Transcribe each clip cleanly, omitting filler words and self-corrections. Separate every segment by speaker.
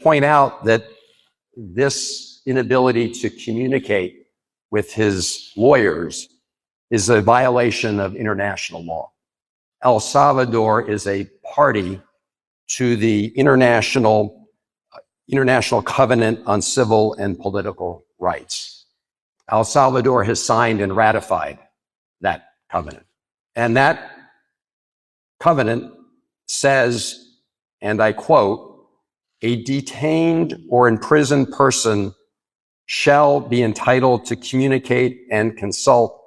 Speaker 1: point out that this inability to communicate with his lawyers is a violation of international law. El Salvador is a party to the International Covenant on Civil and Political Rights. El Salvador has signed and ratified that covenant. And that covenant says, and I quote, "A detained or imprisoned person shall be entitled to communicate and consult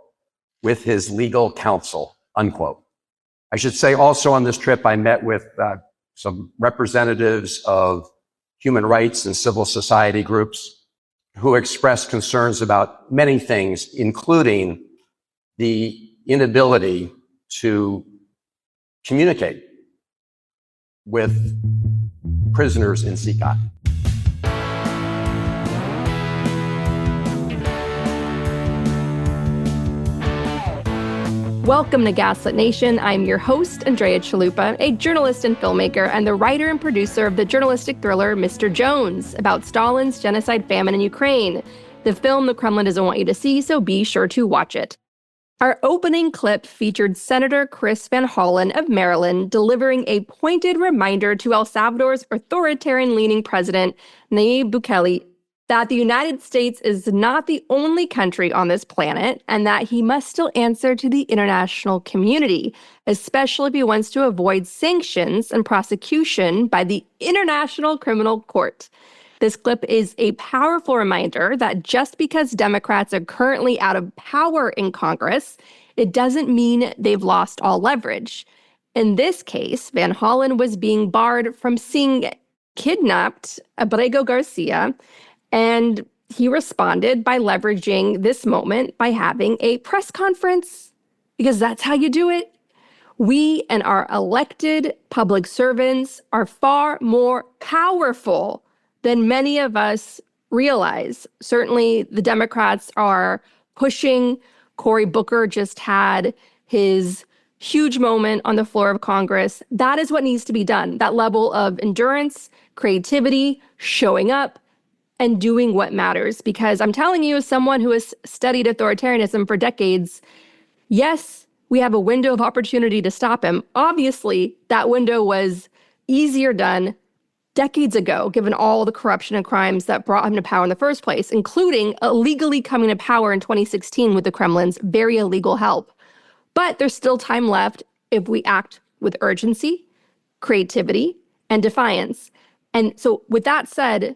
Speaker 1: with his legal counsel," unquote. I should say also on this trip, I met with some representatives of human rights and civil society groups who expressed concerns about many things, including the inability to communicate with prisoners in CICAT.
Speaker 2: Welcome to Gaslit Nation. I'm your host, Andrea, a journalist and filmmaker, and the writer and producer of the journalistic thriller Mr. Jones, about Stalin's genocide famine in Ukraine. The film the Kremlin doesn't want you to see, so be sure to watch it. Our opening clip featured Senator Chris Van Hollen of Maryland delivering a pointed reminder to El Salvador's authoritarian-leaning president, Nayib Bukele, that the United States is not the only country on this planet and that he must still answer to the international community, especially if he wants to avoid sanctions and prosecution by the International Criminal Court. This clip is a powerful reminder that just because Democrats are currently out of power in Congress, it doesn't mean they've lost all leverage. In this case, Van Hollen was being barred from seeing kidnapped Abrego Garcia, and he responded by leveraging this moment by having a press conference, because that's how you do it. We and our elected public servants are far more powerful than many of us realize. Certainly, the Democrats are pushing. Cory Booker just had his huge moment on the floor of Congress. That is what needs to be done. That level of endurance, creativity, showing up, and doing what matters. Because I'm telling you, as someone who has studied authoritarianism for decades, yes, we have a window of opportunity to stop him. Obviously, that window was easier done decades ago, given all the corruption and crimes that brought him to power in the first place, including illegally coming to power in 2016 with the Kremlin's very illegal help. But there's still time left if we act with urgency, creativity, and defiance. And so with that said,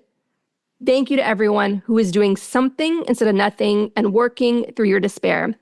Speaker 2: thank you to everyone who is doing something instead of nothing and working through your despair.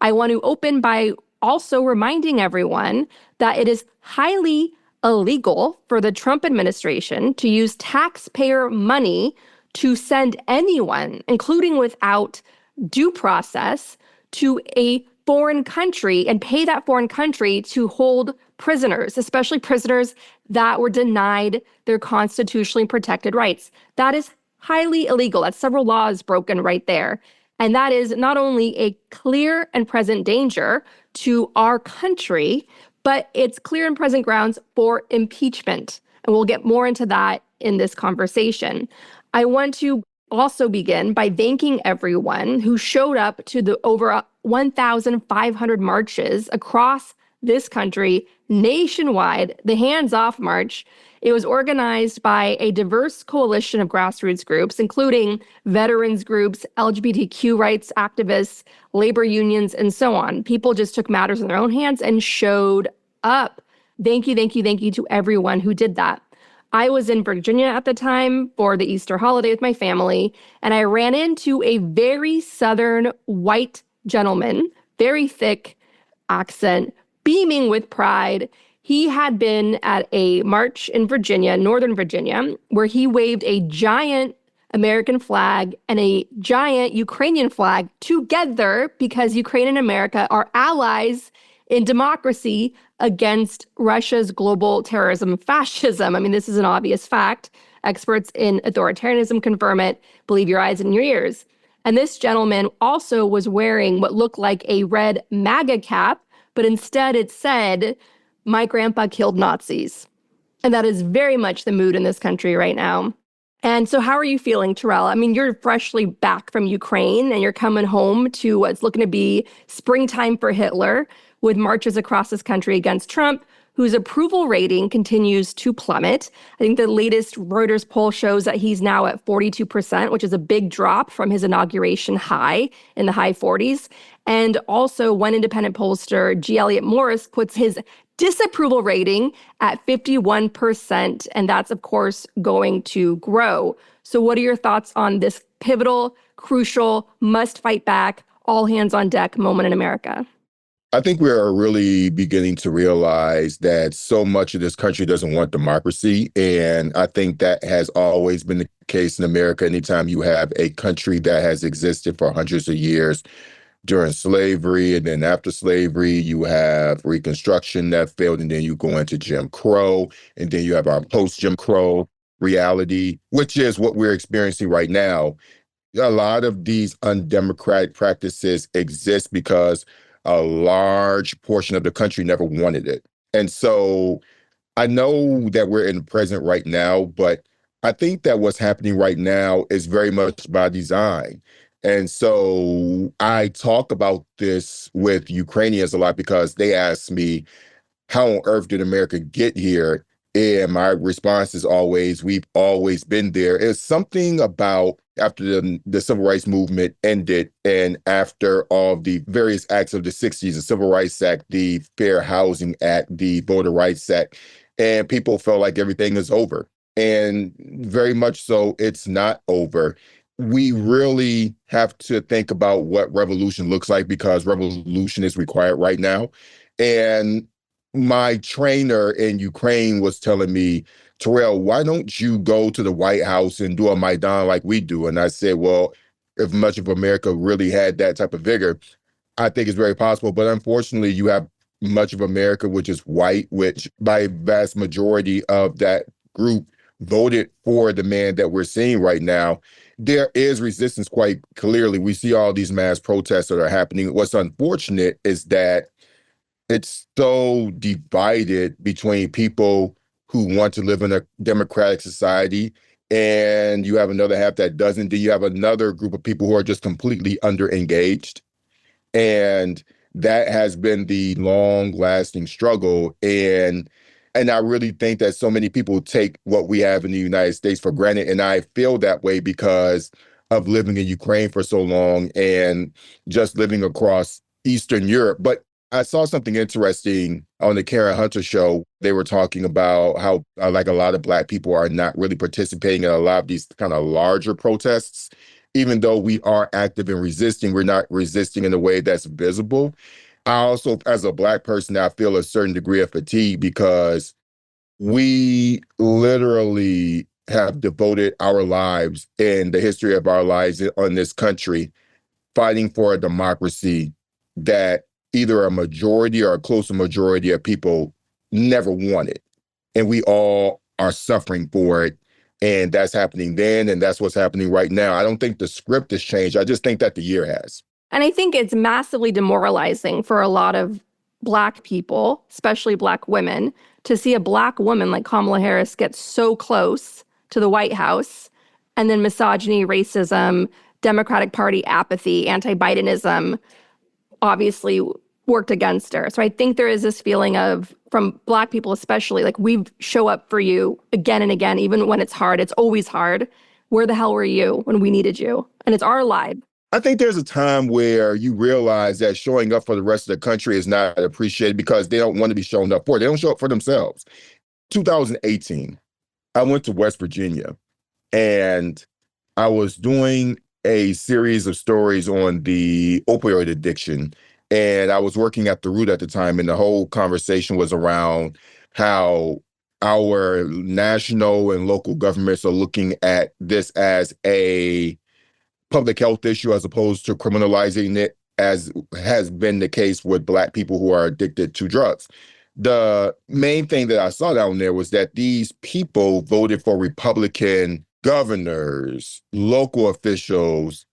Speaker 2: I want to open by also reminding everyone that it is highly illegal for the Trump administration to use taxpayer money to send anyone, including without due process, to a foreign country and pay that foreign country to hold prisoners, especially prisoners that were denied their constitutionally protected rights. That is highly illegal. That's several laws broken right there. And that is not only a clear and present danger to our country, but it's clear and present grounds for impeachment. And we'll get more into that in this conversation. I want to also begin by thanking everyone who showed up to the over 1,500 marches across this country nationwide, the Hands Off March. It was organized by a diverse coalition of grassroots groups, including veterans groups, LGBTQ rights activists, labor unions, and so on. People just took matters in their own hands and showed up. Thank you, thank you, thank you to everyone who did that. I was in Virginia at the time for the Easter holiday with my family, and I ran into a very southern white gentleman, very thick accent, beaming with pride. He had been at a march in Virginia, Northern Virginia, where he waved a giant American flag and a giant Ukrainian flag together because Ukraine and America are allies in democracy against Russia's global terrorism, fascism. I mean, this is an obvious fact. Experts in authoritarianism confirm it. Believe your eyes and your ears. And this gentleman also was wearing what looked like a red MAGA cap, but instead it said, "My grandpa killed Nazis." And that is very much the mood in this country right now. And so how are you feeling, Terrell? I mean, you're freshly back from Ukraine and you're coming home to what's looking to be springtime for Hitler with marches across this country against Trump, whose approval rating continues to plummet. I think the latest Reuters poll shows that he's now at 42%, which is a big drop from his inauguration high in the high 40s. And also, one independent pollster, G. Elliott Morris, puts his disapproval rating at 51%, and that's, of course, going to grow. So what are your thoughts on this pivotal, crucial, must fight back, all hands on deck moment in America?
Speaker 3: I think we are really beginning to realize that so much of this country doesn't want democracy. And I think that has always been the case in America. Anytime you have a country that has existed for hundreds of years, during slavery, and then after slavery, you have Reconstruction that failed, and then you go into Jim Crow, and then you have our post-Jim Crow reality, which is what we're experiencing right now. A lot of these undemocratic practices exist because a large portion of the country never wanted it. And so I know that we're in the present right now, but I think that what's happening right now is very much by design. And so I talk about this with Ukrainians a lot because they ask me, how on earth did America get here? And my response is always, we've always been there. It's something about after the Civil Rights Movement ended and after all the various acts of the 60s, the Civil Rights Act, the Fair Housing Act, the Voter Rights Act, and people felt like everything is over. And very much so, it's not over. We really have to think about what revolution looks like because revolution is required right now. And my trainer in Ukraine was telling me, Terrell, why don't you go to the White House and do a Maidan like we do? And I said, well, if much of America really had that type of vigor, I think it's very possible. But unfortunately, you have much of America, which is white, which by a vast majority of that group voted for the man that we're seeing right now. There is resistance quite clearly. We see all these mass protests that are happening. What's unfortunate is that it's so divided between people who want to live in a democratic society and you have another half that doesn't. Then you have another group of people who are just completely underengaged. And that has been the long-lasting struggle. And I really think that so many people take what we have in the United States for granted. And I feel that way because of living in Ukraine for so long and just living across Eastern Europe. But I saw something interesting on the Karen Hunter show. They were talking about how, like, a lot of Black people are not really participating in a lot of these kind of larger protests. Even though we are active in resisting, we're not resisting in a way that's visible. I also, as a Black person, I feel a certain degree of fatigue because we literally have devoted our lives and the history of our lives on this country fighting for a democracy that either a majority or a close majority of people never wanted. And we all are suffering for it. And that's happening then, and that's what's happening right now. I don't think the script has changed. I just think that the year has.
Speaker 2: And I think it's massively demoralizing for a lot of Black people, especially Black women, to see a Black woman like Kamala Harris get so close to the White House, and then misogyny, racism, Democratic Party apathy, anti-Bidenism obviously worked against her. So I think there is this feeling of, from Black people especially, like, we show up for you again and again, even when it's hard. It's always hard. Where the hell were you when we needed you? And it's our life.
Speaker 3: I think there's a time where you realize that showing up for the rest of the country is not appreciated because they don't want to be shown up for. They don't show up for themselves. 2018, I went to West Virginia and I was doing a series of stories on the opioid addiction. And I was working at the Root at the time, and the whole conversation was around how our national and local governments are looking at this as a public health issue as opposed to criminalizing it, as has been the case with Black people who are addicted to drugs. The main thing that I saw down there was that these people voted for Republican governors, local officials,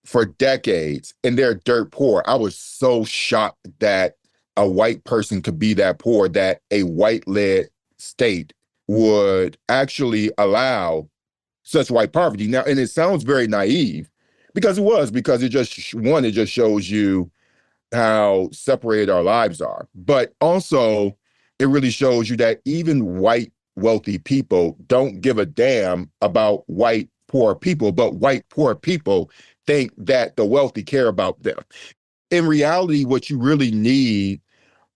Speaker 3: for decades, and they're dirt poor. I was so shocked that a white person could be that poor, that a white-led state would actually allow such white poverty. Now, and it sounds very naive because it just shows you how separated our lives are. But also, it really shows you that even white wealthy people don't give a damn about white poor people, but white poor people think that the wealthy care about them. In reality, what you really need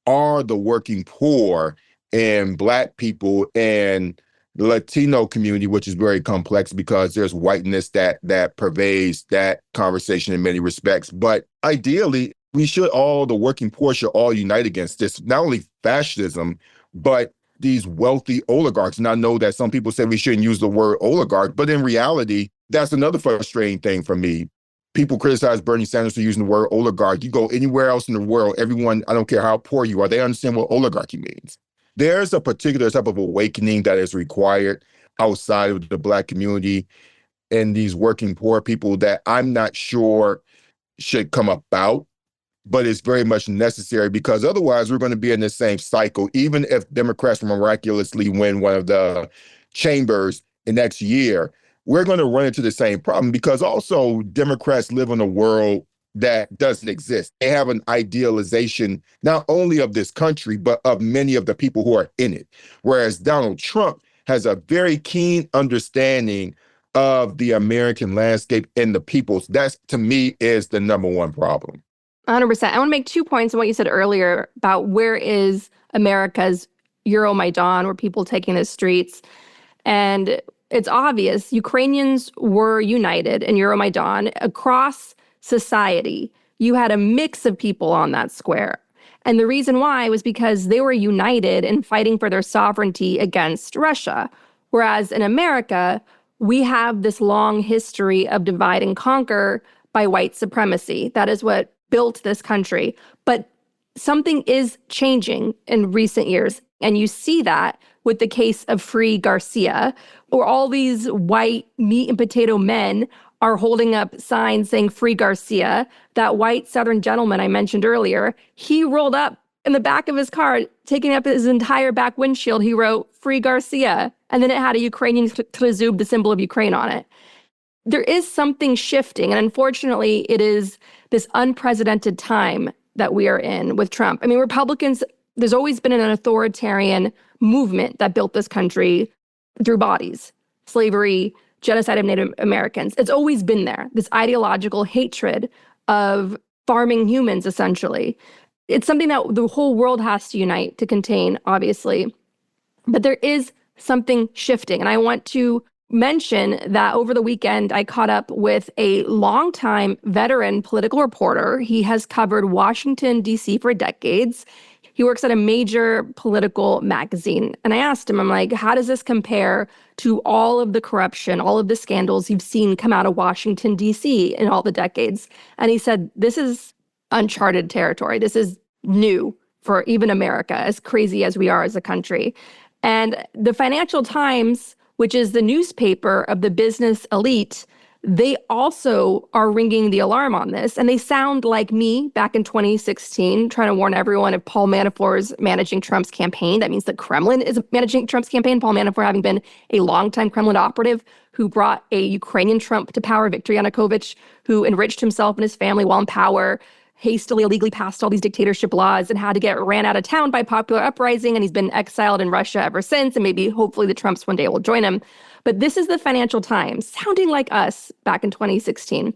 Speaker 3: are the working poor and Black people and the Latino community, which is very complex because there's whiteness that pervades that conversation in many respects. But ideally, the working poor should all unite against this, not only fascism, but these wealthy oligarchs. And I know that some people say we shouldn't use the word oligarch, but in reality, that's another frustrating thing for me. People criticize Bernie Sanders for using the word oligarch. You go anywhere else in the world, everyone, I don't care how poor you are, they understand what oligarchy means. There's a particular type of awakening that is required outside of the Black community and these working poor people that I'm not sure should come about, but it's very much necessary because otherwise we're going to be in the same cycle. Even if Democrats miraculously win one of the chambers the next year, we're going to run into the same problem because also Democrats live in a world that doesn't exist. They have an idealization not only of this country, but of many of the people who are in it. Whereas Donald Trump has a very keen understanding of the American landscape and the peoples. That, to me, is the number one problem.
Speaker 2: 100%. I want to make 2 points on what you said earlier about where is America's Euromaidan, where people taking the streets. And it's obvious Ukrainians were united in Euromaidan across society. You had a mix of people on that square. And the reason why was because they were united in fighting for their sovereignty against Russia. Whereas in America, we have this long history of divide and conquer by white supremacy. That is what built this country. But something is changing in recent years. And you see that with the case of Free Garcia, where all these white meat and potato men are holding up signs saying Free Garcia. That white Southern gentleman I mentioned earlier, he rolled up in the back of his car, taking up his entire back windshield, he wrote Free Garcia. And then it had a Ukrainian trezub, the symbol of Ukraine, on it. There is something shifting. And unfortunately, it is this unprecedented time that we are in with Trump. I mean, Republicans, there's always been an authoritarian movement that built this country through bodies, slavery, genocide of Native Americans. It's always been there, this ideological hatred of farming humans, essentially. It's something that the whole world has to unite to contain, obviously. But there is something shifting. And I want to mention that over the weekend, I caught up with a longtime veteran political reporter. He has covered Washington, D.C. for decades. He works at a major political magazine. And I asked him, I'm like, how does this compare to all of the corruption, all of the scandals you've seen come out of Washington, D.C. in all the decades? And he said, this is uncharted territory. This is new for even America, as crazy as we are as a country. And the Financial Times, which is the newspaper of the business elite, they also are ringing the alarm on this. And they sound like me back in 2016, trying to warn everyone if Paul Manafort is managing Trump's campaign. That means the Kremlin is managing Trump's campaign. Paul Manafort having been a longtime Kremlin operative who brought a Ukrainian Trump to power, Viktor Yanukovych, who enriched himself and his family while in power, hastily, illegally passed all these dictatorship laws and had to get ran out of town by popular uprising. And he's been exiled in Russia ever since. And maybe, hopefully, the Trumps one day will join him. But this is the Financial Times, sounding like us back in 2016.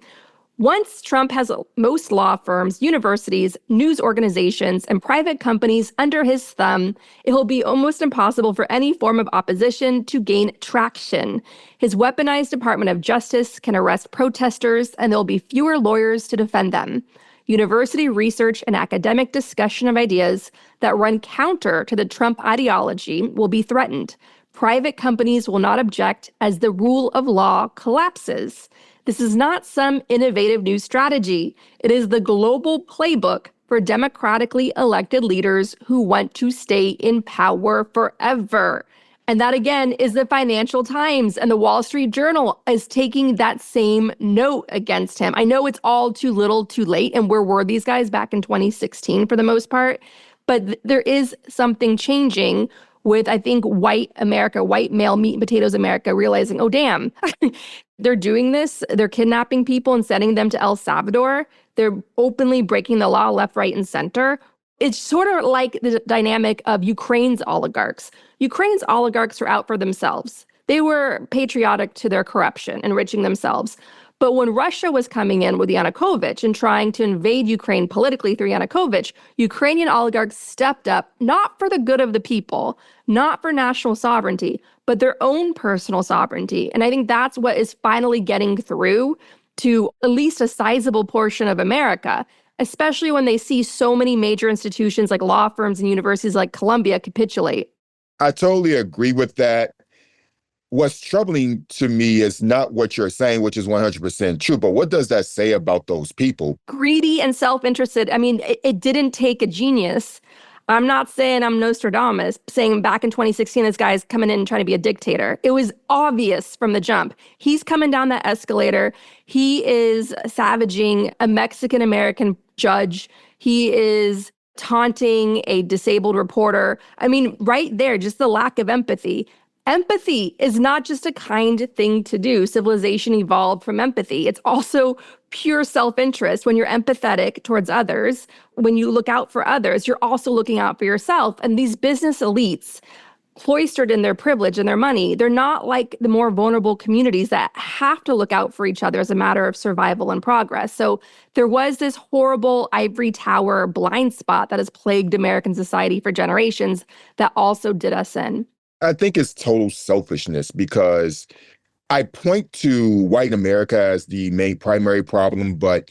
Speaker 2: Once Trump has most law firms, universities, news organizations, and private companies under his thumb, it will be almost impossible for any form of opposition to gain traction. His weaponized Department of Justice can arrest protesters, and there will be fewer lawyers to defend them. University research and academic discussion of ideas that run counter to the Trump ideology will be threatened. Private companies will not object as the rule of law collapses. This is not some innovative new strategy. It is the global playbook for democratically elected leaders who want to stay in power forever. And that, again, is the Financial Times, and the Wall Street Journal is taking that same note against him. I know it's all too little too late, and where were these guys back in 2016 for the most part? But there is something changing with, I think, white America, white male meat and potatoes America, realizing, oh, damn, they're doing this. They're kidnapping people and sending them to El Salvador. They're openly breaking the law left, right, and center. It's sort of like the dynamic of Ukraine's oligarchs. Ukraine's oligarchs are out for themselves. They were patriotic to their corruption, enriching themselves. But when Russia was coming in with Yanukovych and trying to invade Ukraine politically through Yanukovych, Ukrainian oligarchs stepped up, not for the good of the people, not for national sovereignty, but their own personal sovereignty. And I think that's what is finally getting through to at least a sizable portion of America, especially when they see so many major institutions like law firms and universities like Columbia capitulate.
Speaker 3: I totally agree with that. What's troubling to me is not what you're saying, which is 100% true, but what does that say about those people?
Speaker 2: Greedy and self-interested. I mean, it didn't take a genius. I'm not saying I'm Nostradamus, saying back in 2016, this guy's coming in and trying to be a dictator. It was obvious from the jump. He's coming down that escalator. He is savaging a Mexican-American judge. He is taunting a disabled reporter. I mean, right there, just the lack of empathy. Empathy is not just a kind thing to do. Civilization evolved from empathy. It's also pure self-interest. When you're empathetic towards others, when you look out for others, you're also looking out for yourself. And these business elites, cloistered in their privilege and their money, they're not like the more vulnerable communities that have to look out for each other as a matter of survival and progress. So there was this horrible ivory tower blind spot that has plagued American society for generations that also did us in.
Speaker 3: I think it's total selfishness because I point to white America as the main primary problem, but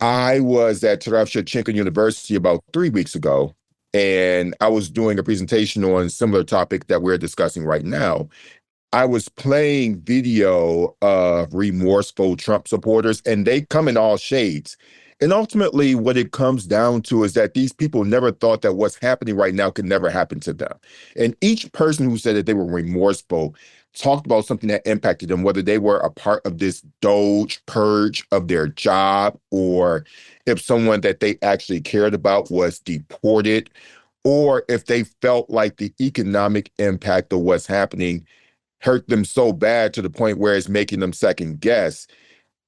Speaker 3: I was at Terrell Starr University about 3 weeks ago, and I was doing a presentation on a similar topic that we're discussing right now. I was playing video of remorseful Trump supporters, and they come in all shades. And ultimately, what it comes down to is that these people never thought that what's happening right now could never happen to them. And each person who said that they were remorseful talked about something that impacted them, whether they were a part of this Doge purge of their job, or if someone that they actually cared about was deported, or if they felt like the economic impact of what's happening hurt them so bad to the point where it's making them second guess.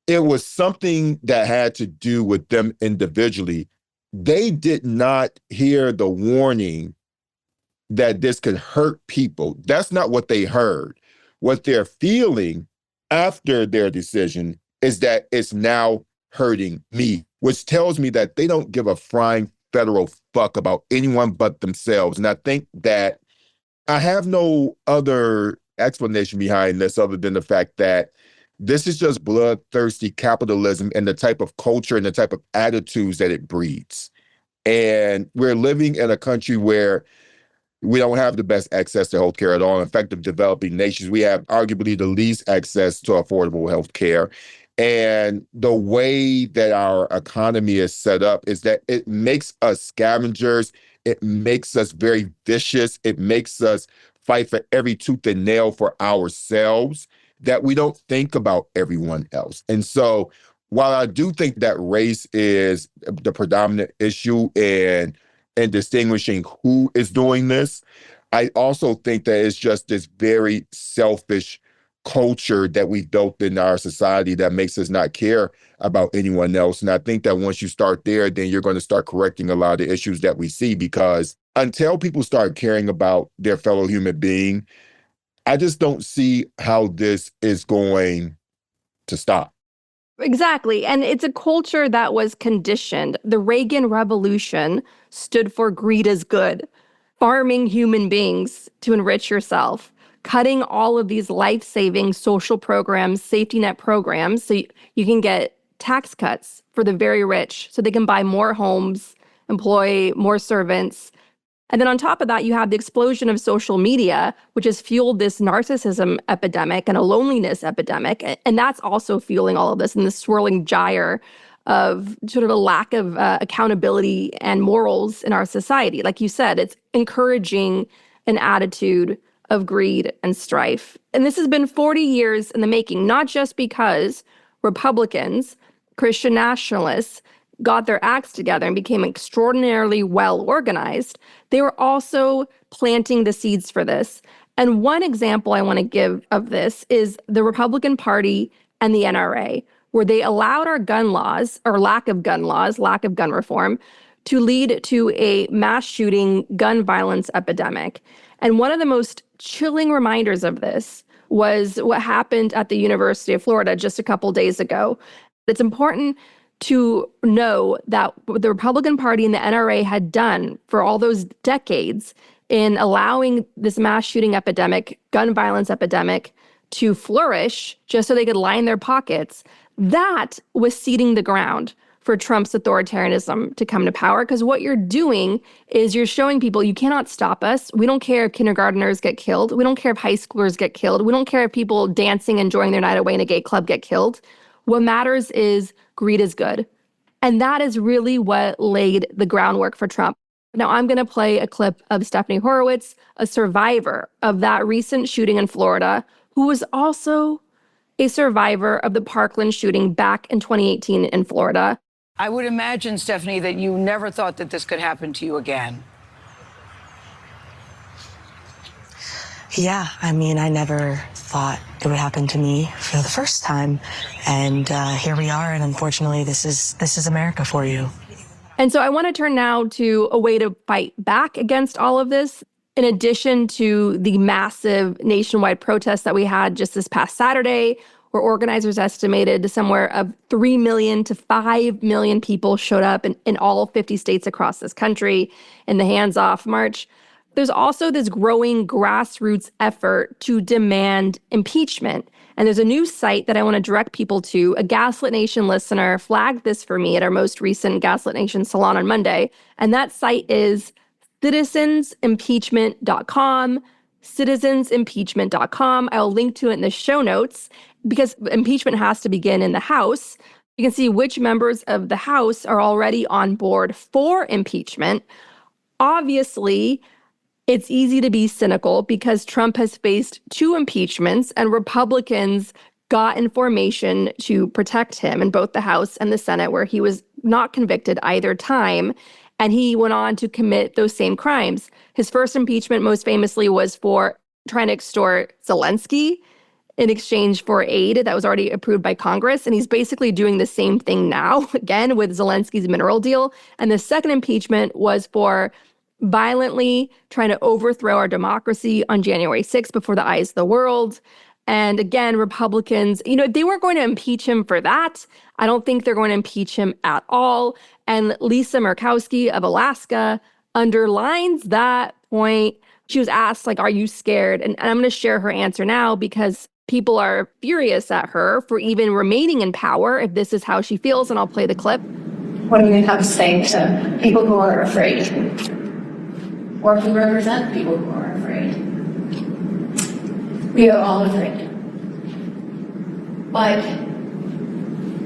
Speaker 3: It was something that had to do with them individually. They did not hear the warning that this could hurt people. That's not what they heard. What they're feeling after their decision is that it's now hurting me, which tells me that they don't give a flying federal fuck about anyone but themselves. And I think that I have no other explanation behind this other than the fact that this is just bloodthirsty capitalism and the type of culture and the type of attitudes that it breeds. And we're living in a country where we don't have the best access to healthcare at all. In fact, of developing nations, we have arguably the least access to affordable healthcare. And the way that our economy is set up is that it makes us scavengers. It makes us very vicious. It makes us fight for every tooth and nail for ourselves, that we don't think about everyone else. And so while I do think that race is the predominant issue in distinguishing who is doing this, I also think that it's just this very selfish culture that we've built in our society that makes us not care about anyone else. And I think that once you start there, then you're going to start correcting a lot of the issues that we see, because until people start caring about their fellow human being, I just don't see how this is going to stop.
Speaker 2: Exactly. And it's a culture that was conditioned. The Reagan Revolution stood for greed is good, farming human beings to enrich yourself, cutting all of these life-saving social programs, safety net programs, so you can get tax cuts for the very rich so they can buy more homes, employ more servants. And then on top of that, you have the explosion of social media, which has fueled this narcissism epidemic and a loneliness epidemic. And that's also fueling all of this and the swirling gyre of sort of a lack of accountability and morals in our society. Like you said, it's encouraging an attitude of greed and strife. And this has been 40 years in the making, not just because Republicans, Christian nationalists, got their acts together and became extraordinarily well organized, they were also planting the seeds for this. And one example I want to give of this is the Republican Party and the NRA, where they allowed our gun laws, or lack of gun laws, lack of gun reform, to lead to a mass shooting gun violence epidemic. And one of the most chilling reminders of this was what happened at the University of Florida just a couple days ago. It's important to know that what the Republican Party and the NRA had done for all those decades in allowing this mass shooting epidemic, gun violence epidemic, to flourish just so they could line their pockets, that was seeding the ground for Trump's authoritarianism to come to power. Because what you're doing is you're showing people you cannot stop us. We don't care if kindergartners get killed. We don't care if high schoolers get killed. We don't care if people dancing, enjoying their night away in a gay club get killed. What matters is greed is good. And that is really what laid the groundwork for Trump. Now, I'm going to play a clip of Stephanie Horowitz, a survivor of that recent shooting in Florida, who was also a survivor of the Parkland shooting back in 2018 in Florida.
Speaker 4: I would imagine, Stephanie, that you never thought that this could happen to you again.
Speaker 5: Yeah, I mean, I never thought it would happen to me for the first time. And here we are, and unfortunately, this is America for you.
Speaker 2: And so I want to turn now to a way to fight back against all of this. In addition to the massive nationwide protests that we had just this past Saturday, where organizers estimated somewhere of 3 million to 5 million people showed up in all 50 states across this country in the Hands Off March, there's also this growing grassroots effort to demand impeachment. And there's a new site that I want to direct people to. A Gaslit Nation listener flagged this for me at our most recent Gaslit Nation Salon on Monday. And that site is citizensimpeachment.com, citizensimpeachment.com. I'll link to it in the show notes because impeachment has to begin in the House. You can see which members of the House are already on board for impeachment. Obviously, it's easy to be cynical because Trump has faced 2 impeachments and Republicans got information to protect him in both the House and the Senate, where he was not convicted either time. And he went on to commit those same crimes. His first impeachment, most famously, was for trying to extort Zelensky in exchange for aid that was already approved by Congress. And he's basically doing the same thing now, again, with Zelensky's mineral deal. And the second impeachment was for violently trying to overthrow our democracy on January 6th before the eyes of the world. And again, Republicans, they weren't going to impeach him for that. I don't think they're going to impeach him at all. And Lisa Murkowski of Alaska underlines that point. She was asked, are you scared? And I'm going to share her answer now because people are furious at her for even remaining in power if this is how she feels. And I'll play the clip.
Speaker 6: What do you have to say to people who are afraid? Or who represent people who are afraid? We are all afraid. But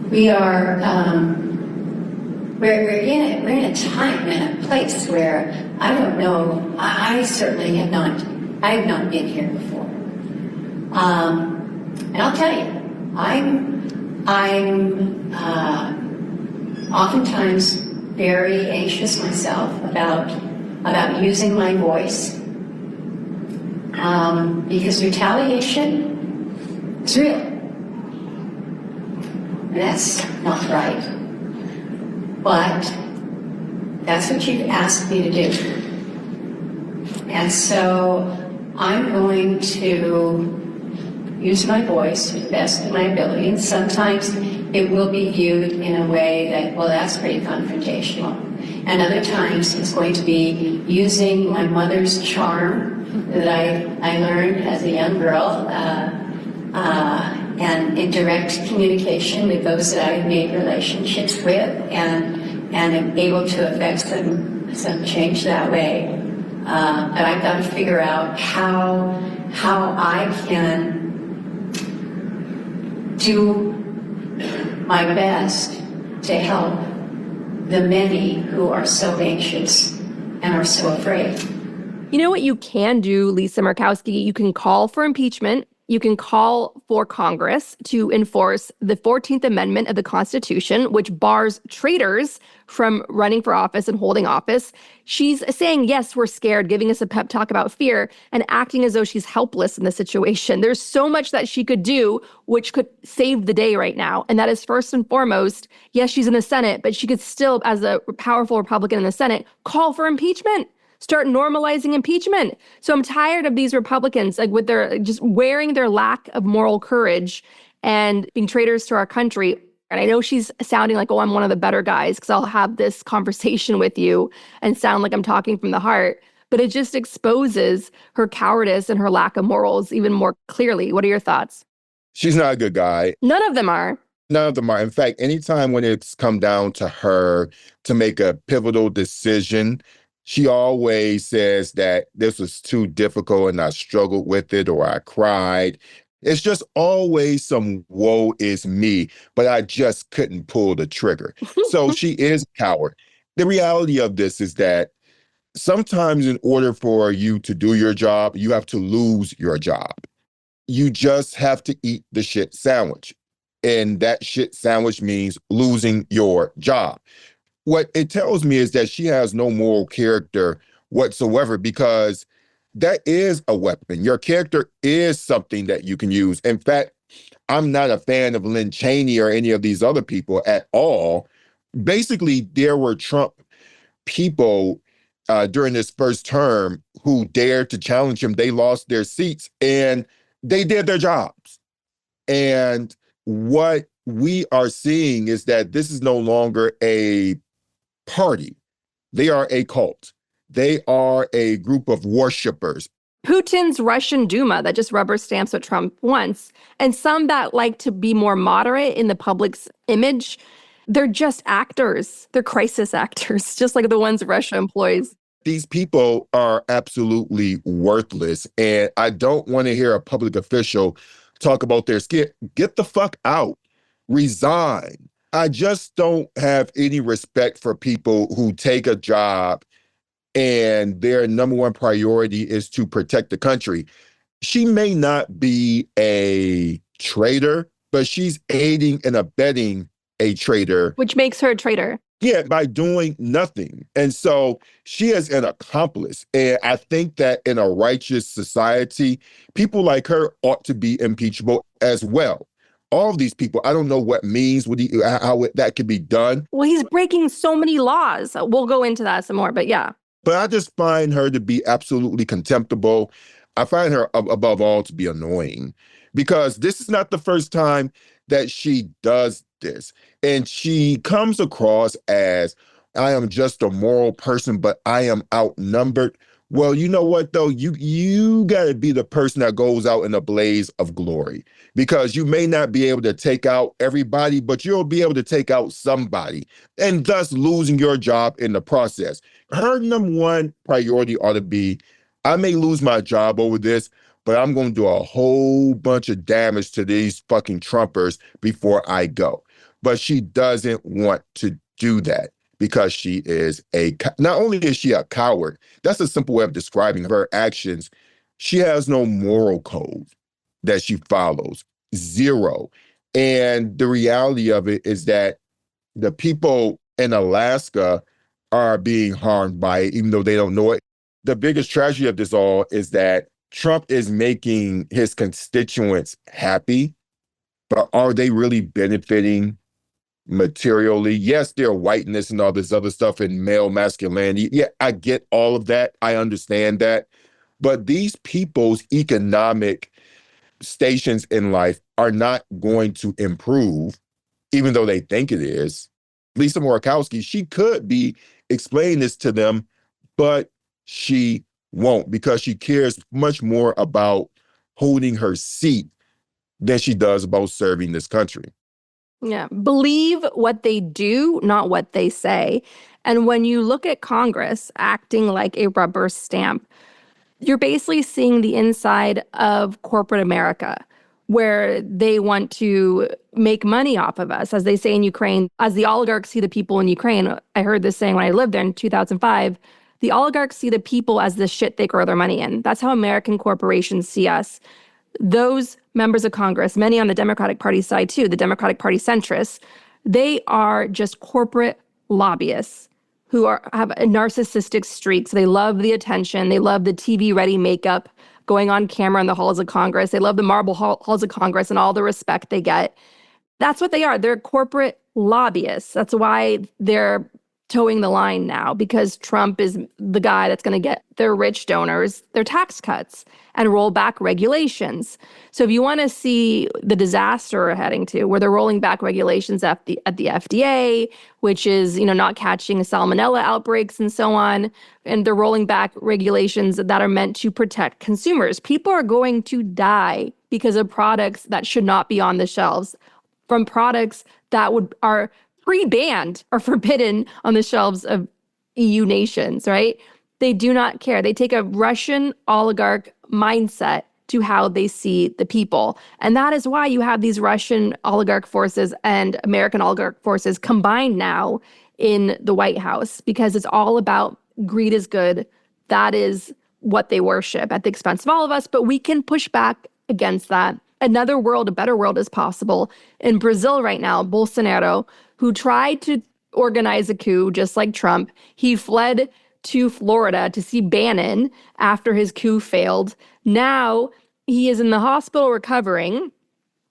Speaker 6: we are, we're in a time and a place where I don't know, I certainly have not been here before. And I'll tell you, I'm oftentimes very anxious myself about using my voice, because retaliation is real. And that's not right. But that's what you've asked me to do. And so I'm going to use my voice to the best of my ability. And sometimes it will be viewed in a way that, well, that's pretty confrontational. And other times it's going to be using my mother's charm that I learned as a young girl, and in direct communication with those that I've made relationships with, and am able to affect some change that way. But I've got to figure out how I can do my best to help the many who are so anxious and are so afraid.
Speaker 2: You know what you can do, Lisa Murkowski? You can call for impeachment. You can call for Congress to enforce the 14th Amendment of the Constitution, which bars traitors from running for office and holding office. She's saying, yes, we're scared, giving us a pep talk about fear, and acting as though she's helpless in the situation. There's so much that she could do, which could save the day right now. And that is first and foremost, yes, she's in the Senate, but she could still, as a powerful Republican in the Senate, call for impeachment. Start normalizing impeachment. So I'm tired of these Republicans, like with their just wearing their lack of moral courage and being traitors to our country. And I know she's sounding like, oh, I'm one of the better guys because I'll have this conversation with you and sound like I'm talking from the heart. But it just exposes her cowardice and her lack of morals even more clearly. What are your thoughts?
Speaker 3: She's not a good guy.
Speaker 2: None of them are.
Speaker 3: None of them are. In fact, anytime when it's come down to her to make a pivotal decision, she always says that this was too difficult and I struggled with it or I cried. It's just always some woe is me, but I just couldn't pull the trigger. So she is a coward. The reality of this is that sometimes in order for you to do your job, you have to lose your job. You just have to eat the shit sandwich. And that shit sandwich means losing your job. What it tells me is that she has no moral character whatsoever, because that is a weapon. Your character is something that you can use. In fact, I'm not a fan of Lynn Cheney or any of these other people at all. Basically, there were Trump people during this first term who dared to challenge him. They lost their seats and they did their jobs. And what we are seeing is that this is no longer a party. They are a cult. They are a group of worshipers.
Speaker 2: Putin's Russian Duma that just rubber stamps what Trump wants, and some that like to be more moderate in the public's image, they're just actors. They're crisis actors, just like the ones Russia employs.
Speaker 3: These people are absolutely worthless, and I don't want to hear a public official talk about their skin. Get the fuck out. Resign. I just don't have any respect for people who take a job and their number one priority is to protect the country. She may not be a traitor, but she's aiding and abetting a traitor.
Speaker 2: Which makes her a traitor.
Speaker 3: Yeah, by doing nothing. And so she is an accomplice. And I think that in a righteous society, people like her ought to be impeachable as well. All of these people, I don't know what means, how that could be done.
Speaker 2: Well, he's breaking so many laws. We'll go into that some more, but yeah.
Speaker 3: But I just find her to be absolutely contemptible. I find her, above all, to be annoying, because this is not the first time that she does this. And she comes across as, I am just a moral person, but I am outnumbered. Well, you know what, though? You got to be the person that goes out in a blaze of glory, because you may not be able to take out everybody, but you'll be able to take out somebody, and thus losing your job in the process. Her number one priority ought to be, I may lose my job over this, but I'm going to do a whole bunch of damage to these fucking Trumpers before I go. But she doesn't want to do that, because she is not only is she a coward, that's a simple way of describing her actions. She has no moral code that she follows, zero. And the reality of it is that the people in Alaska are being harmed by it, even though they don't know it. The biggest tragedy of this all is that Trump is making his constituents happy, but are they really benefiting materially? Yes, their whiteness and all this other stuff and male masculinity. Yeah, I get all of that. I understand that. But these people's economic stations in life are not going to improve, even though they think it is. Lisa Murkowski, she could be explaining this to them, but she won't, because she cares much more about holding her seat than she does about serving this country.
Speaker 2: Yeah. Believe what they do, not what they say. And when you look at Congress acting like a rubber stamp, you're basically seeing the inside of corporate America, where they want to make money off of us. As they say in Ukraine, as the oligarchs see the people in Ukraine, I heard this saying when I lived there in 2005, the oligarchs see the people as the shit they grow their money in. That's how American corporations see us. those members of Congress, many on the Democratic Party side too, the Democratic Party centrists, they are just corporate lobbyists who have a narcissistic streak. So they love the attention. They love the TV-ready makeup going on camera in the halls of Congress. They love the marble halls of Congress and all the respect they get. That's what they are. They're corporate lobbyists. That's why they're towing the line now, because Trump is the guy that's going to get their rich donors their tax cuts and roll back regulations. So if you want to see the disaster we're heading to, where they're rolling back regulations at the FDA, which is, not catching salmonella outbreaks and so on, and they're rolling back regulations that are meant to protect consumers. People are going to die because of products that should not be on the shelves, from products that are pre-banned or forbidden on the shelves of EU nations, right? They do not care. They take a Russian oligarch mindset to how they see the people. And that is why you have these Russian oligarch forces and American oligarch forces combined now in the White House, because it's all about greed is good. That is what they worship at the expense of all of us. But we can push back against that. Another world, a better world is possible. In Brazil right now, Bolsonaro, who tried to organize a coup just like Trump, he fled to Florida to see Bannon after his coup failed. Now he is in the hospital recovering,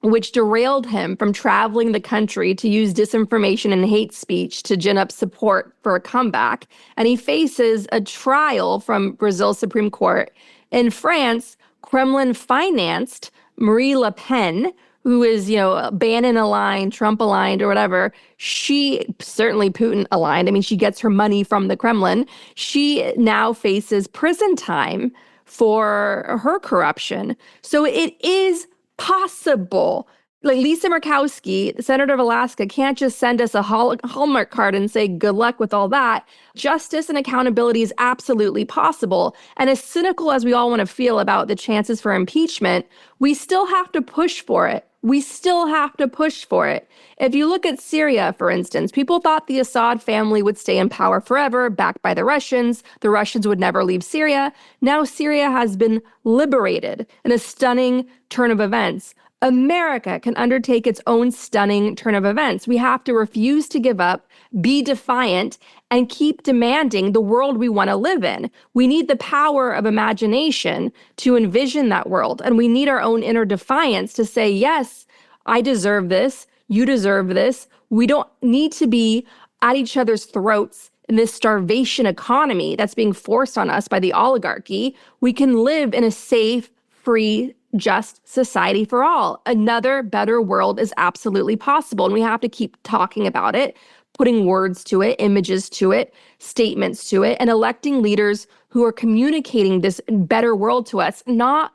Speaker 2: which derailed him from traveling the country to use disinformation and hate speech to gin up support for a comeback. And he faces a trial from Brazil's Supreme Court. In France, Kremlin financed Marine Le Pen, who is, Bannon aligned, Trump aligned, or whatever. She certainly Putin aligned. I mean, she gets her money from the Kremlin. She now faces prison time for her corruption. So it is possible. Like Lisa Murkowski, the Senator of Alaska, can't just send us a Hallmark card and say, good luck with all that. Justice and accountability is absolutely possible. And as cynical as we all want to feel about the chances for impeachment, we still have to push for it. We still have to push for it. If you look at Syria, for instance, people thought the Assad family would stay in power forever, backed by the Russians. The Russians would never leave Syria. Now Syria has been liberated in a stunning turn of events. America can undertake its own stunning turn of events. We have to refuse to give up, be defiant, and keep demanding the world we want to live in. We need the power of imagination to envision that world. And we need our own inner defiance to say, yes, I deserve this. You deserve this. We don't need to be at each other's throats in this starvation economy that's being forced on us by the oligarchy. We can live in a safe, free, just society for all. Another better world is absolutely possible. And we have to keep talking about it, putting words to it, images to it, statements to it, and electing leaders who are communicating this better world to us, not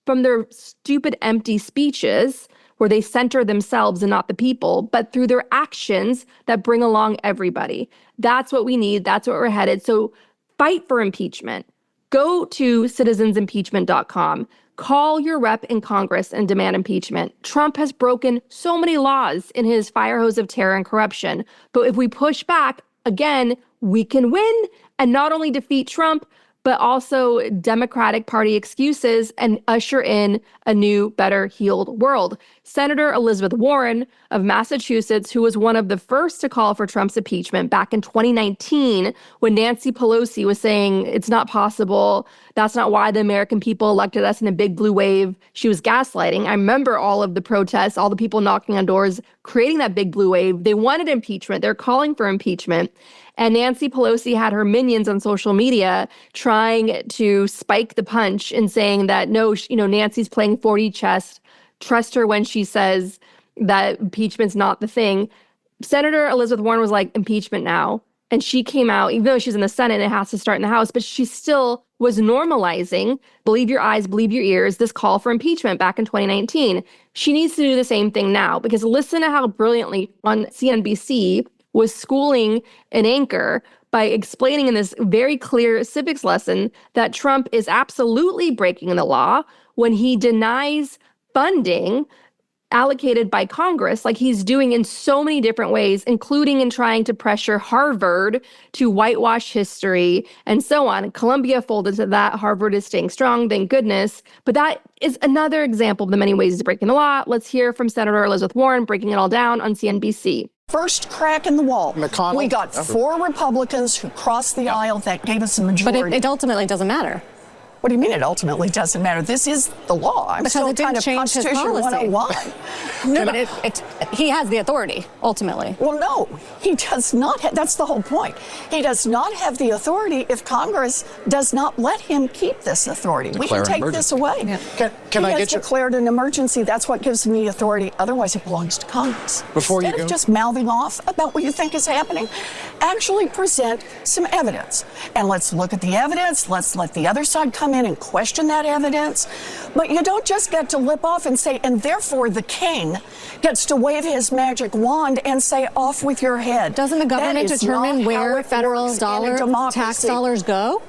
Speaker 2: from their stupid, empty speeches where they center themselves and not the people, but through their actions that bring along everybody. That's what we need. That's where we're headed. So fight for impeachment. Go to citizensimpeachment.com. Call your rep in Congress and demand impeachment. Trump has broken so many laws in his firehose of terror and corruption. But if we push back, again, we can win and not only defeat Trump, but also Democratic Party excuses and usher in a new, better, healed world. Senator Elizabeth Warren of Massachusetts, who was one of the first to call for Trump's impeachment back in 2019, when Nancy Pelosi was saying it's not possible, that's not why the American people elected us in a big blue wave. She was gaslighting. I remember all of the protests, all the people knocking on doors, creating that big blue wave. They wanted impeachment. They're calling for impeachment. And Nancy Pelosi had her minions on social media trying to spike the punch and saying that, no, Nancy's playing 4D chess. Trust her when she says that impeachment's not the thing. Senator Elizabeth Warren was like, impeachment now. And she came out, even though she's in the Senate, it has to start in the House, but she still was normalizing, believe your eyes, believe your ears, this call for impeachment back in 2019. She needs to do the same thing now, because listen to how brilliantly on CNBC was schooling an anchor by explaining in this very clear civics lesson that Trump is absolutely breaking the law when he denies funding allocated by Congress, like he's doing in so many different ways, including in trying to pressure Harvard to whitewash history and so on. Columbia folded to that. Harvard is staying strong, thank goodness. But that is another example of the many ways he's breaking the law. Let's hear from Senator Elizabeth Warren breaking it all down on CNBC.
Speaker 7: First crack in the wall.
Speaker 8: McConnell.
Speaker 7: We got 4 Republicans who crossed the aisle that gave us a majority.
Speaker 9: But it ultimately doesn't matter.
Speaker 7: What do you mean it ultimately doesn't matter? This is the law. I'm
Speaker 9: Because
Speaker 7: still
Speaker 9: it didn't
Speaker 7: kind of
Speaker 9: change his
Speaker 7: Constitution
Speaker 9: policy.
Speaker 7: 101. No,
Speaker 9: But he has the authority, ultimately.
Speaker 7: well, no, he does not. That's the whole point. He does not have the authority if Congress does not let him keep this authority. We
Speaker 1: Declare
Speaker 7: can
Speaker 1: an
Speaker 7: take this away.
Speaker 8: Can
Speaker 7: he
Speaker 8: I
Speaker 7: has
Speaker 8: get you?
Speaker 7: declared an emergency. That's what gives him the authority. Otherwise, it belongs to Congress.
Speaker 8: Before you
Speaker 7: Instead of
Speaker 8: go-
Speaker 7: just mouthing off about what you think is happening, actually present some evidence. And let's look at the evidence. Let's let the other side come in and question that evidence. But you don't just get to lip off and say, and therefore the king gets to wave his magic wand and say, off with your head.
Speaker 9: Doesn't the government
Speaker 7: That is
Speaker 9: determine
Speaker 7: not
Speaker 9: where
Speaker 7: how it
Speaker 9: federal
Speaker 7: works in a
Speaker 9: tax
Speaker 7: democracy.
Speaker 9: dollars go?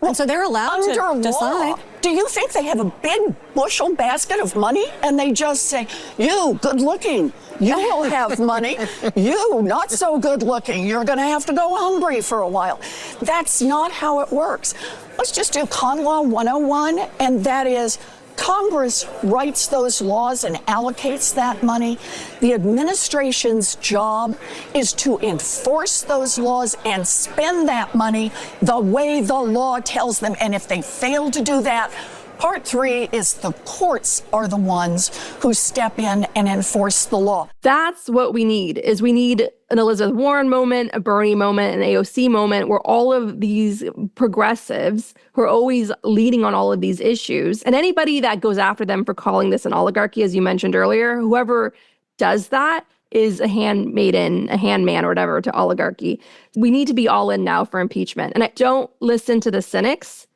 Speaker 9: And so they're allowed
Speaker 7: Under
Speaker 9: to
Speaker 7: law,
Speaker 9: decide.
Speaker 7: do you think they have a big bushel basket of money and they just say, you good looking, you will have money. You not so good looking, you're going to have to go hungry for a while. That's not how it works. Let's just do Con Law 101, and that is Congress writes those laws and allocates that money. The administration's job is to enforce those laws and spend that money the way the law tells them. And if they fail to do that, Part 3 is the courts are the ones who step in and enforce the law.
Speaker 2: That's what we need, is we need an Elizabeth Warren moment, a Bernie moment, an AOC moment, where all of these progressives who are always leading on all of these issues, and anybody that goes after them for calling this an oligarchy, as you mentioned earlier, whoever does that is a handmaiden, a handman or whatever to oligarchy. We need to be all in now for impeachment. And I don't listen to the cynics,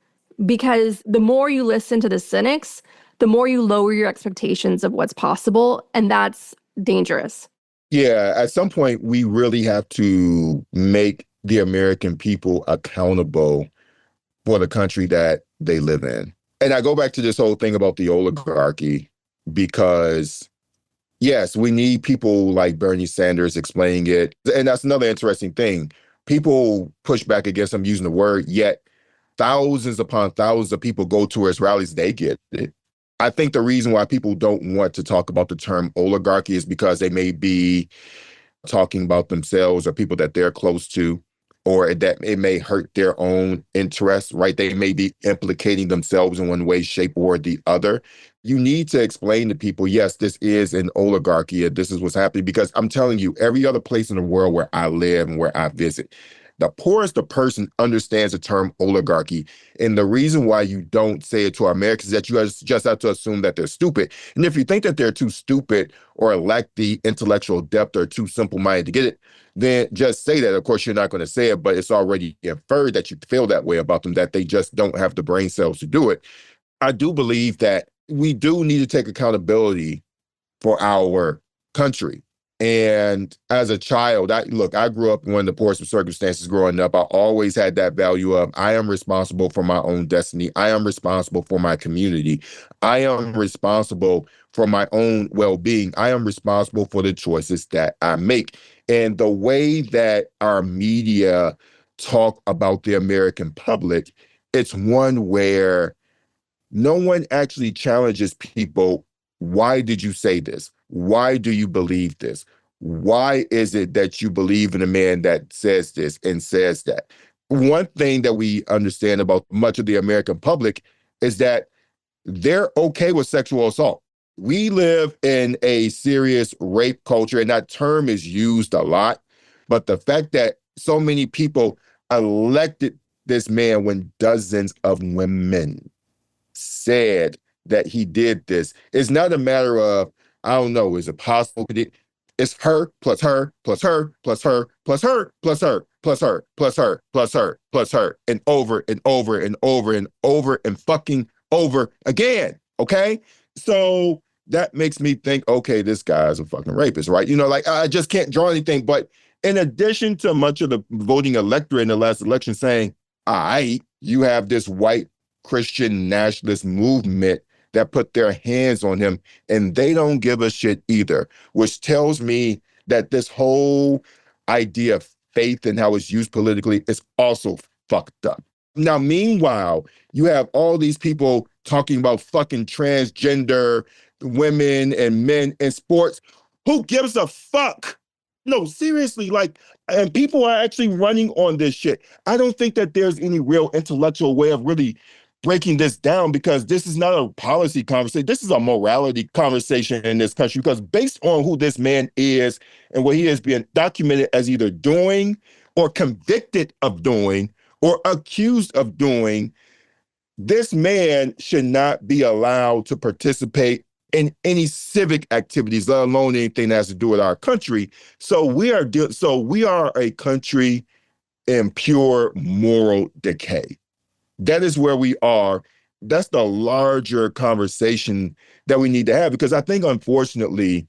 Speaker 2: because the more you listen to the cynics, the more you lower your expectations of what's possible, and that's dangerous.
Speaker 3: Yeah, at some point, we really have to make the American people accountable for the country that they live in. And I go back to this whole thing about the oligarchy, because yes, we need people like Bernie Sanders explaining it. And that's another interesting thing. People push back against him using the word, yet thousands upon thousands of people go to his rallies, they get it. I think the reason why people don't want to talk about the term oligarchy is because they may be talking about themselves or people that they're close to, or that it may hurt their own interests, right? They may be implicating themselves in one way, shape, or the other. You need to explain to people, yes, this is an oligarchy, and this is what's happening, because I'm telling you, every other place in the world where I live and where I visit, the poorest person understands the term oligarchy. And the reason why you don't say it to Americans is that you just have to assume that they're stupid. And if you think that they're too stupid or lack the intellectual depth or too simple-minded to get it, then just say that. Of course, you're not going to say it, but it's already inferred that you feel that way about them, that they just don't have the brain cells to do it. I do believe that we do need to take accountability for our country. And as a child, I grew up in one of the poorest of circumstances growing up. I always had that value of, I am responsible for my own destiny. I am responsible for my community. I am responsible for my own well-being. I am responsible for the choices that I make. And the way that our media talk about the American public, it's one where no one actually challenges people. Why did you say this? Why do you believe this? Why is it that you believe in a man that says this and says that? One thing that we understand about much of the American public is that they're okay with sexual assault. We live in a serious rape culture, and that term is used a lot. But the fact that so many people elected this man when dozens of women said that he did this, it's not a matter of, I don't know, is it possible? It's her plus her plus her plus her plus her plus her plus her plus her plus her plus her, and over and over and over and over and fucking over again. Okay? So that makes me think, okay, this guy's a fucking rapist, right? I just can't draw anything. But in addition to much of the voting electorate in the last election saying, you have this white Christian nationalist movement that put their hands on him, and they don't give a shit either, which tells me that this whole idea of faith and how it's used politically is also fucked up. Now, meanwhile, you have all these people talking about fucking transgender women and men in sports. Who gives a fuck? No, seriously, like, and people are actually running on this shit. I don't think that there's any real intellectual way of really breaking this down, because this is not a policy conversation. This is a morality conversation in this country, because based on who this man is and what he is being documented as either doing or convicted of doing or accused of doing, this man should not be allowed to participate in any civic activities, let alone anything that has to do with our country. So we are a country in pure moral decay. That is where we are. That's the larger conversation that we need to have, because I think, unfortunately,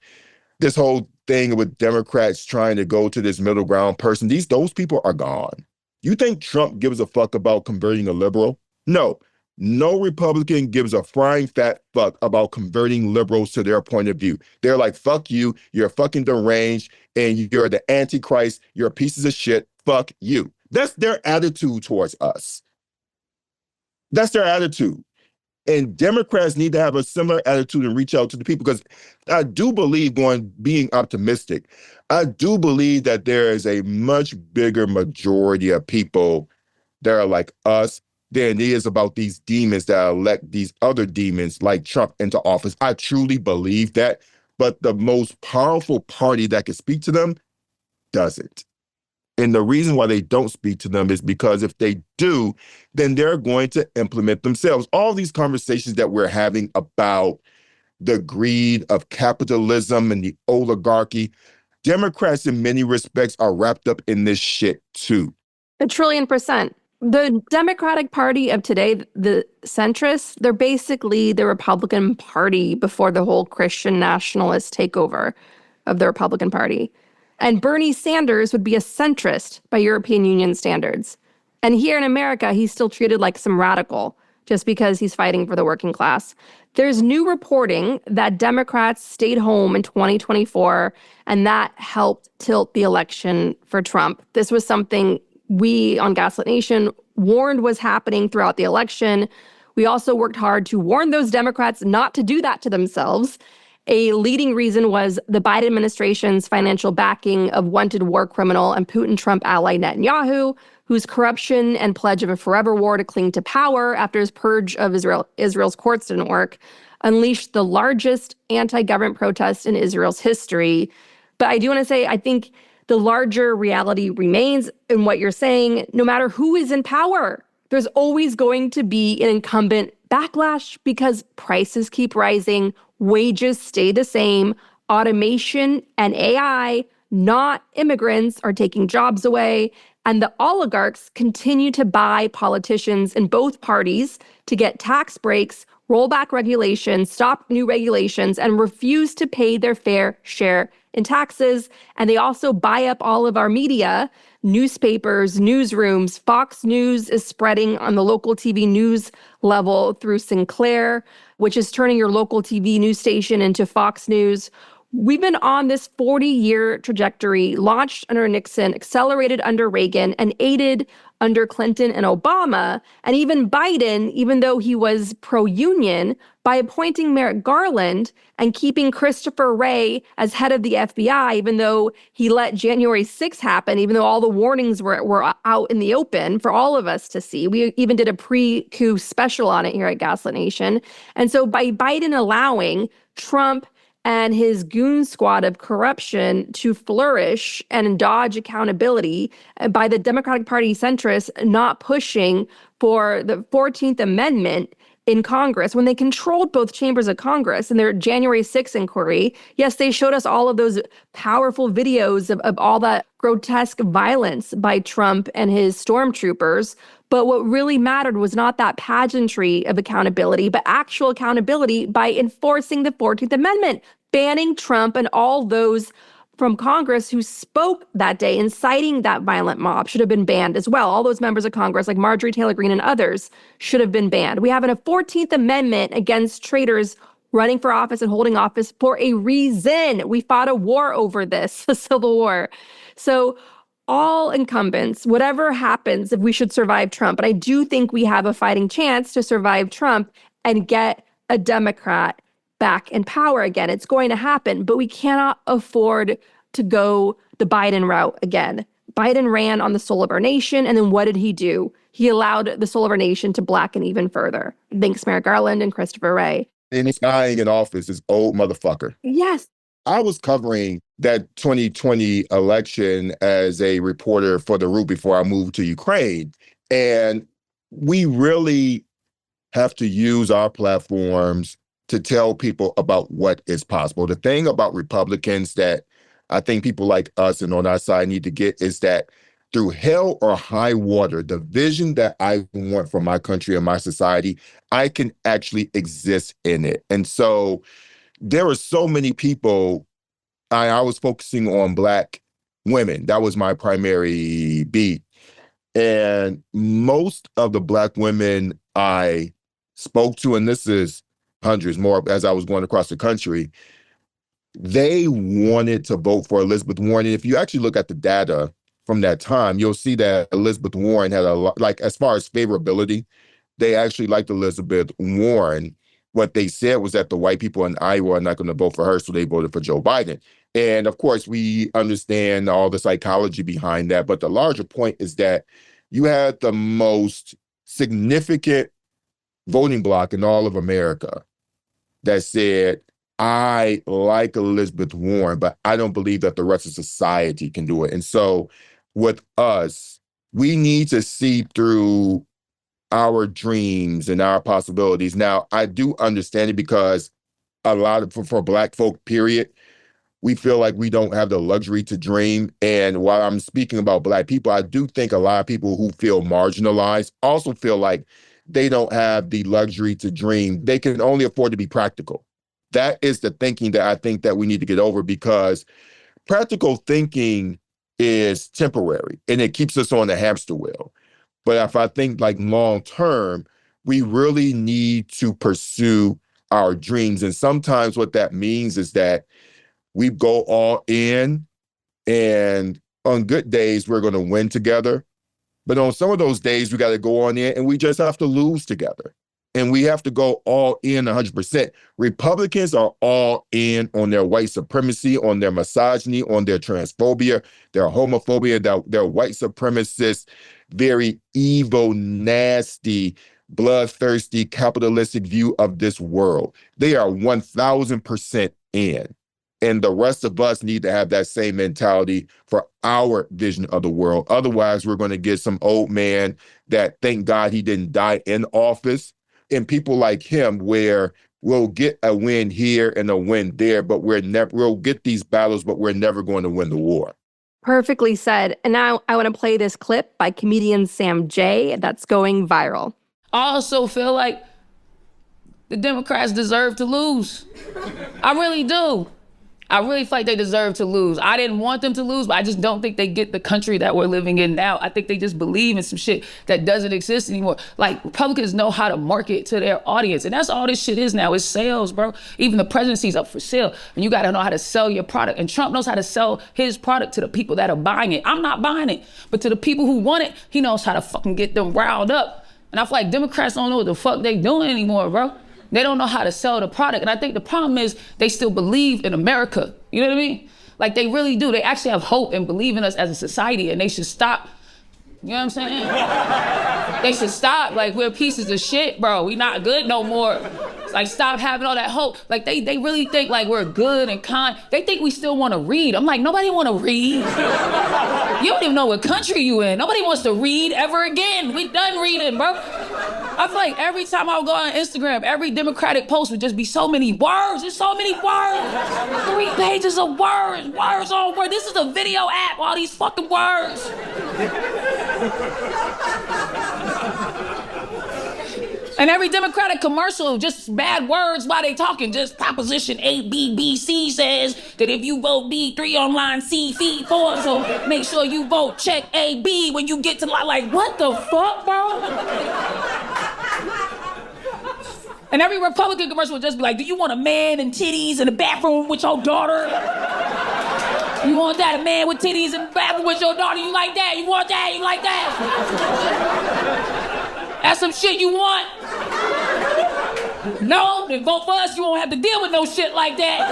Speaker 3: this whole thing with Democrats trying to go to this middle ground person, those people are gone. You think Trump gives a fuck about converting a liberal? No. No Republican gives a frying fat fuck about converting liberals to their point of view. They're like, fuck you, you're fucking deranged, and you're the Antichrist, you're pieces of shit, fuck you. That's their attitude towards us. That's their attitude. And Democrats need to have a similar attitude and reach out to the people, because I do believe, being optimistic, I do believe that there is a much bigger majority of people that are like us than it is about these demons that elect these other demons like Trump into office. I truly believe that, but the most powerful party that can speak to them doesn't. And the reason why they don't speak to them is because if they do, then they're going to implement themselves. All these conversations that we're having about the greed of capitalism and the oligarchy, Democrats in many respects are wrapped up in this shit too.
Speaker 2: 1,000,000,000%. The Democratic Party of today, the centrists, they're basically the Republican Party before the whole Christian nationalist takeover of the Republican Party. And Bernie Sanders would be a centrist by European Union standards. And here in America, he's still treated like some radical just because he's fighting for the working class. There's new reporting that Democrats stayed home in 2024, and that helped tilt the election for Trump. This was something we on Gaslit Nation warned was happening throughout the election. We also worked hard to warn those Democrats not to do that to themselves. A leading reason was the Biden administration's financial backing of wanted war criminal and Putin-Trump ally Netanyahu, whose corruption and pledge of a forever war to cling to power after his purge of Israel's courts didn't work, unleashed the largest anti-government protest in Israel's history. But I do want to say, I think the larger reality remains in what you're saying. No matter who is in power, there's always going to be an incumbent backlash because prices keep rising, wages stay the same, automation and AI, not immigrants, are taking jobs away, and the oligarchs continue to buy politicians in both parties to get tax breaks, roll back regulations, stop new regulations, and refuse to pay their fair share in taxes. And they also buy up all of our media, newspapers, newsrooms. Fox News is spreading on the local TV news level through Sinclair, which is turning your local TV news station into Fox News. We've been on this 40-year trajectory, launched under Nixon, accelerated under Reagan, and aided under Clinton and Obama, and even Biden, even though he was pro-union, by appointing Merrick Garland and keeping Christopher Wray as head of the FBI, even though he let January 6th happen, even though all the warnings were out in the open for all of us to see. We even did a pre-coup special on it here at Gaslit Nation. And so by Biden allowing Trump and his goon squad of corruption to flourish and dodge accountability, by the Democratic Party centrists not pushing for the 14th Amendment in Congress, when they controlled both chambers of Congress in their January 6th inquiry. Yes, they showed us all of those powerful videos of all that grotesque violence by Trump and his stormtroopers. But what really mattered was not that pageantry of accountability, but actual accountability by enforcing the 14th Amendment, banning Trump and all those from Congress who spoke that day inciting that violent mob should have been banned as well. All those members of Congress, like Marjorie Taylor Greene and others, should have been banned. We have a 14th Amendment against traitors running for office and holding office for a reason. We fought a war over this, a civil war. So all incumbents, whatever happens, if we should survive Trump, but I do think we have a fighting chance to survive Trump and get a Democrat back in power again. It's going to happen, but we cannot afford to go the Biden route again. Biden ran on the soul of our nation, and then what did he do? He allowed the soul of our nation to blacken even further. Thanks, Merrick Garland and Christopher Wray.
Speaker 3: And he's dying in office, this old motherfucker.
Speaker 2: Yes.
Speaker 3: I was covering that 2020 election as a reporter for The Root before I moved to Ukraine. And we really have to use our platforms to tell people about what is possible. The thing about Republicans that I think people like us and on our side need to get is that through hell or high water, the vision that I want for my country and my society, I can actually exist in it. And so there are so many people. I was focusing on Black women. That was my primary beat. And most of the Black women I spoke to, and this is hundreds more as I was going across the country, they wanted to vote for Elizabeth Warren. And if you actually look at the data from that time, you'll see that Elizabeth Warren had a lot, like as far as favorability, they actually liked Elizabeth Warren. What they said was that the white people in Iowa are not going to vote for her, so they voted for Joe Biden. And of course, we understand all the psychology behind that. But the larger point is that you had the most significant voting bloc in all of America that said, I like Elizabeth Warren, but I don't believe that the rest of society can do it. And so with us, we need to see through our dreams and our possibilities. Now, I do understand it because a lot of, for Black folk, period, we feel like we don't have the luxury to dream. And while I'm speaking about Black people, I do think a lot of people who feel marginalized also feel like they don't have the luxury to dream. They can only afford to be practical. That is the thinking that I think that we need to get over, because practical thinking is temporary and it keeps us on the hamster wheel. But if I think like long term, we really need to pursue our dreams. And sometimes what that means is that we go all in, and on good days, we're going to win together. But on some of those days, we got to go on in and we just have to lose together. And we have to go all in 100%. Republicans are all in on their white supremacy, on their misogyny, on their transphobia, their homophobia, their white supremacist, very evil, nasty, bloodthirsty, capitalistic view of this world. They are 1,000% in. And the rest of us need to have that same mentality for our vision of the world. Otherwise, we're going to get some old man that, thank God he didn't die in office, and people like him, where we'll get a win here and a win there, but we'll get these battles, but we're never going to win the war.
Speaker 2: Perfectly said. And now I want to play this clip by comedian Sam Jay that's going viral.
Speaker 8: I also feel like the Democrats deserve to lose. I really do. I really feel like they deserve to lose. I didn't want them to lose, but I just don't think they get the country that we're living in now. I think they just believe in some shit that doesn't exist anymore. Like, Republicans know how to market to their audience. And that's all this shit is now, is sales, bro. Even the presidency's up for sale. And you gotta know how to sell your product. And Trump knows how to sell his product to the people that are buying it. I'm not buying it. But to the people who want it, he knows how to fucking get them riled up. And I feel like Democrats don't know what the fuck they doing anymore, bro. They don't know how to sell the product. And I think the problem is they still believe in America. You know what I mean? Like, they really do. They actually have hope and believe in us as a society, and they should stop. You know what I'm saying? They should stop. Like, we're pieces of shit, bro. We not good no more. Like, stop having all that hope. Like, they really think like we're good and kind. They think we still want to read. I'm like, nobody want to read. You don't even know what country you in. Nobody wants to read ever again. We done reading, bro. I feel like every time I would go on Instagram, every Democratic post would just be so many words. There's so many words. 3 pages of words. Words on words. This is a video app, all these fucking words. And every Democratic commercial, just bad words while they talking. Just Proposition A, B, B, C says that if you vote B, 3 on line C, feed 4, so make sure you vote check A, B when you get to line. Like, what the fuck, bro? And every Republican commercial would just be like, do you want a man and titties in the bathroom with your daughter? You want that? A man with titties in the bathroom with your daughter? You like that? You want that? You like that? That's some shit you want? No? Then vote for us. You won't have to deal with no shit like that.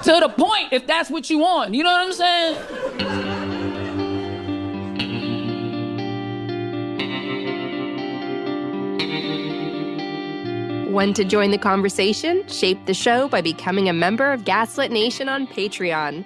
Speaker 8: To the point, if that's what you want. You know what I'm saying?
Speaker 2: Want to join the conversation? Shape the show by becoming a member of Gaslit Nation on Patreon.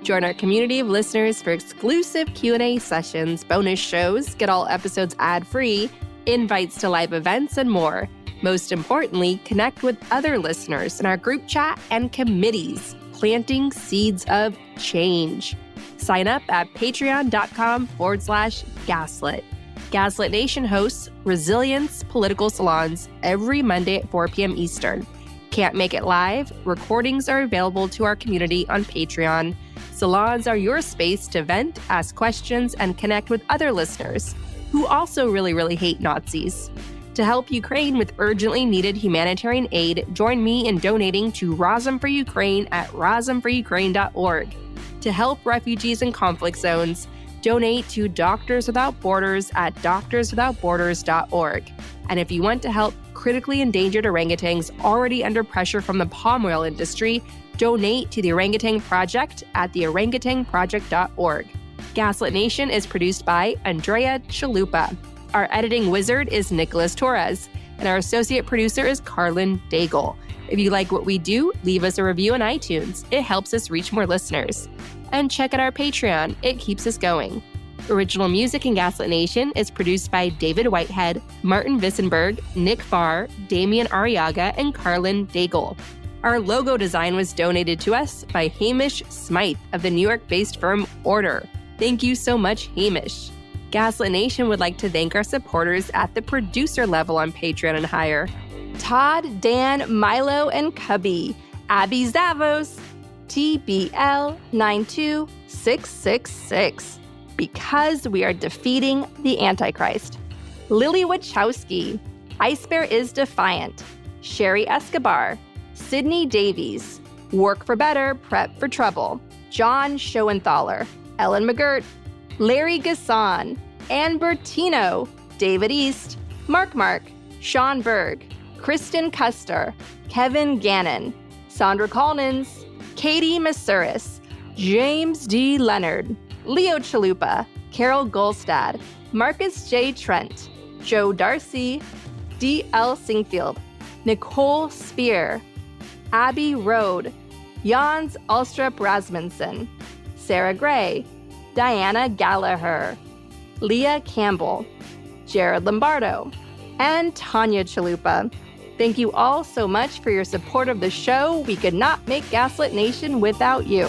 Speaker 2: Join our community of listeners for exclusive Q&A sessions, bonus shows, get all episodes ad-free, invites to live events, and more. Most importantly, connect with other listeners in our group chat and committees, planting seeds of change. Sign up at patreon.com/gaslit. Gaslit Nation hosts Resilience Political Salons every Monday at 4 p.m. Eastern. Can't make it live? Recordings are available to our community on Patreon. Salons are your space to vent, ask questions, and connect with other listeners who also really hate Nazis. To help Ukraine with urgently needed humanitarian aid, join me in donating to Razom for Ukraine at razomforukraine.org. To help refugees in conflict zones, donate to Doctors Without Borders at doctorswithoutborders.org. And if you want to help critically endangered orangutans already under pressure from the palm oil industry, donate to the Orangutan Project at theorangutanproject.org. Gaslit Nation is produced by Andrea Chalupa. Our editing wizard is Nicholas Torres, and our associate producer is Carlin Daigle. If you like what we do, leave us a review on iTunes. It helps us reach more listeners. And check out our Patreon. It keeps us going. Original music in Gaslit Nation is produced by David Whitehead, Martin Vissenberg, Nick Farr, Damian Arriaga, and Carlin Daigle. Our logo design was donated to us by Hamish Smythe of the New York-based firm Order. Thank you so much, Hamish. Gaslit Nation would like to thank our supporters at the producer level on Patreon and higher. Todd, Dan, Milo, and Cubby, Abby Zavos, TBL 92666, because we are defeating the Antichrist. Lily Wachowski, Ice Bear is Defiant, Sherry Escobar, Sydney Davies, Work for Better, Prep for Trouble, John Schoenthaler, Ellen McGirt, Larry Gasson, Ann Bertino, David East, Mark, Sean Berg, Kristen Custer, Kevin Gannon, Sandra Collins, Katie Masuris, James D. Leonard, Leo Chalupa, Carol Golstad, Marcus J. Trent, Joe Darcy, D.L. Singfield, Nicole Spear, Abby Rode, Jans Alstrup Rasmussen, Sarah Gray, Diana Gallagher, Leah Campbell, Jared Lombardo, and Tanya Chalupa. Thank you all so much for your support of the show. We could not make Gaslit Nation without you.